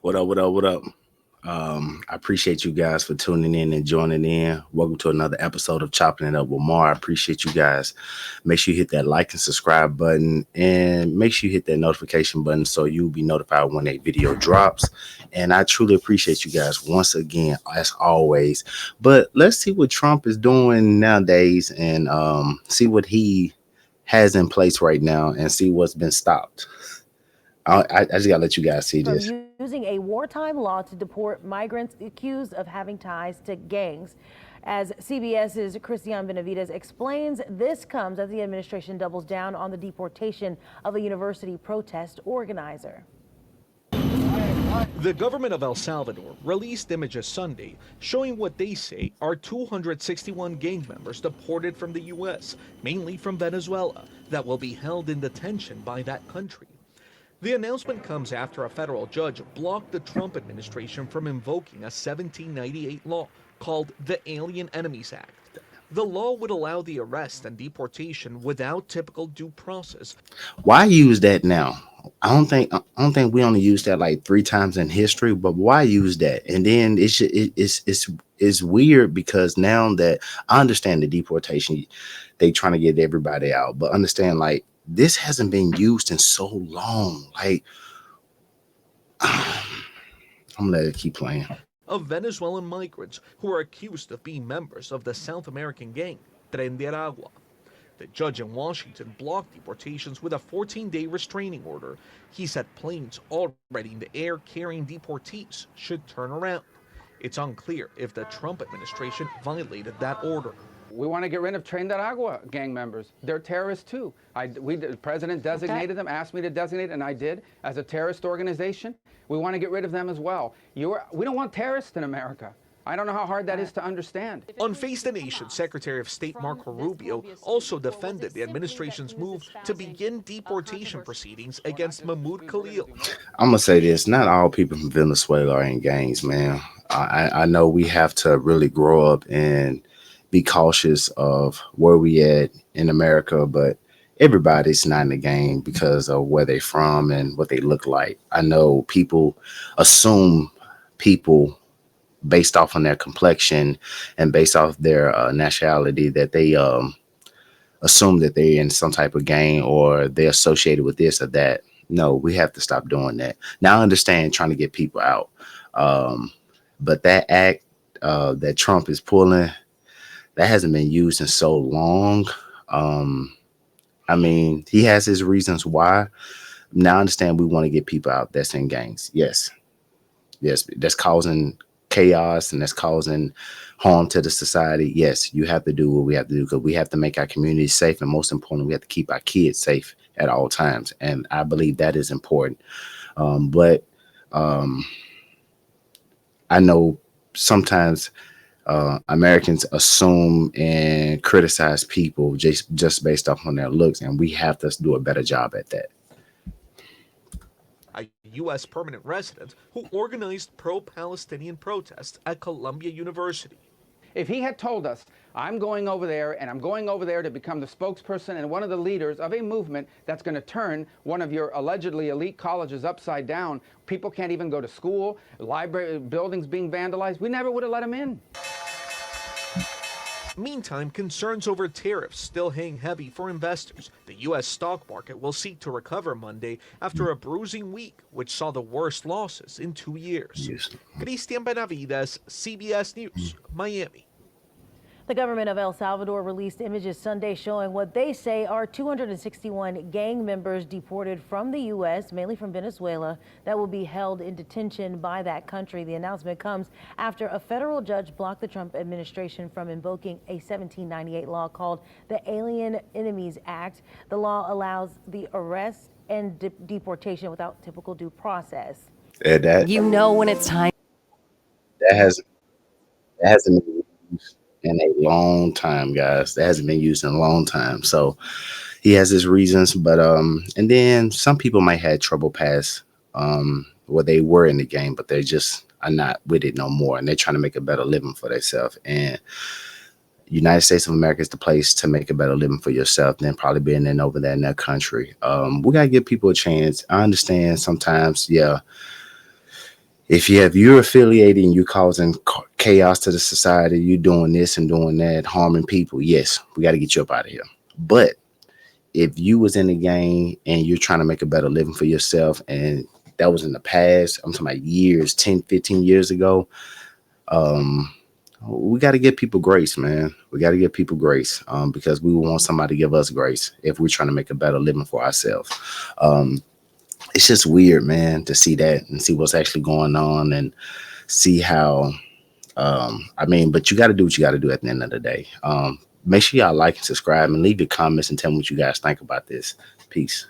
What up, what up, what up? I appreciate you guys for tuning in and joining in. Welcome to another episode of Chopping It Up with Mar. I appreciate you guys. Make sure you hit that like and subscribe button and make sure you hit that notification button so you'll be notified when a video drops. And I truly appreciate you guys once again, as always. But let's see what Trump is doing nowadays and see what he has in place right now and see what's been stopped. I just gotta let you guys see From this. using a wartime law to deport migrants accused of having ties to gangs. As CBS's Christian Benavides explains, this comes as the administration doubles down on the deportation of a university protest organizer. The government of El Salvador released images Sunday showing what they say are 261 gang members deported from the U.S., mainly from Venezuela, that will be held in detention by that country. The announcement comes after a federal judge blocked the Trump administration from invoking a 1798 law called the Alien Enemies Act. The law would allow the arrest and deportation without typical due process. Why use that now? I don't think we only used that like three times in history, but why use that? And then it's weird because now that I understand the deportation, they trying to get everybody out, but understand like this hasn't been used in so long. Like I'm gonna let it keep playing. Of Venezuelan migrants who are accused of being members of the South American gang, Tren de Aragua. The judge in Washington blocked deportations with a 14-day restraining order. He said planes already in the air carrying deportees should turn around. It's unclear if the Trump administration violated that order. We want to get rid of Tren de Aragua gang members. They're terrorists too. The president designated them, asked me to designate, and I did, as a terrorist organization. We want to get rid of them as well. We don't want terrorists in America. I don't know how hard that is to understand. On Face the Nation, Secretary of State Marco Rubio also defended the administration's move to begin deportation proceedings against Mahmoud Khalil. I'm gonna say this: not all people from Venezuela are in gangs, man. I know we have to really grow up and be cautious of where we at in America, but everybody's not in the game because of where they from and what they look like. I know people assume people based off on their complexion and based off their nationality that they assume that they're in some type of gang or they're associated with this or that. No, we have to stop doing that. Now I understand trying to get people out, but that act that Trump is pulling, that hasn't been used in so long. I mean, he has his reasons why. Now I understand we want to get people out that's in gangs. Yes, that's causing chaos and that's causing harm to the society. Yes, you have to do what we have to do because we have to make our community safe, and most importantly, we have to keep our kids safe at all times. And I believe that is important. But I know sometimes Americans assume and criticize people just based off on their looks, and we have to do a better job at that. A U.S. permanent resident who organized pro-Palestinian protests at Columbia University. If he had told us, I'm going over there and I'm going over there to become the spokesperson and one of the leaders of a movement that's going to turn one of your allegedly elite colleges upside down, people can't even go to school, library buildings being vandalized, we never would have let him in. Meantime, concerns over tariffs still hang heavy for investors. The U.S. stock market will seek to recover Monday after a bruising week, which saw the worst losses in 2 years. Yes. Christian Benavides, CBS News, Miami. The government of El Salvador released images Sunday showing what they say are 261 gang members deported from the U.S., mainly from Venezuela, that will be held in detention by that country. The announcement comes after a federal judge blocked the Trump administration from invoking a 1798 law called the Alien Enemies Act. The law allows the arrest and deportation without typical due process. And that You know when it's time. that has that hasn't been used in a long time, guys. That hasn't been used in a long time. So he has his reasons, but and then some people might have trouble past where they were in the game, but they just are not with it no more, and they're trying to make a better living for themselves. And United States of America is the place to make a better living for yourself than probably being in over there in that country. We gotta give people a chance. I understand sometimes, yeah, if you're affiliated and you're causing chaos to the society, you're doing this and doing that, harming people, yes, we got to get you up out of here. But if you was in the game and you're trying to make a better living for yourself, and that was in the past, I'm talking about years, 10, 15 years ago, um, we got to give people grace, man. We got to give people grace, because we want somebody to give us grace if we're trying to make a better living for ourselves. Um, it's just weird, man, to see that and see what's actually going on and see how. I mean, but you got to do what you got to do at the end of the day. Make sure y'all like and subscribe and leave your comments and tell me what you guys think about this. Peace.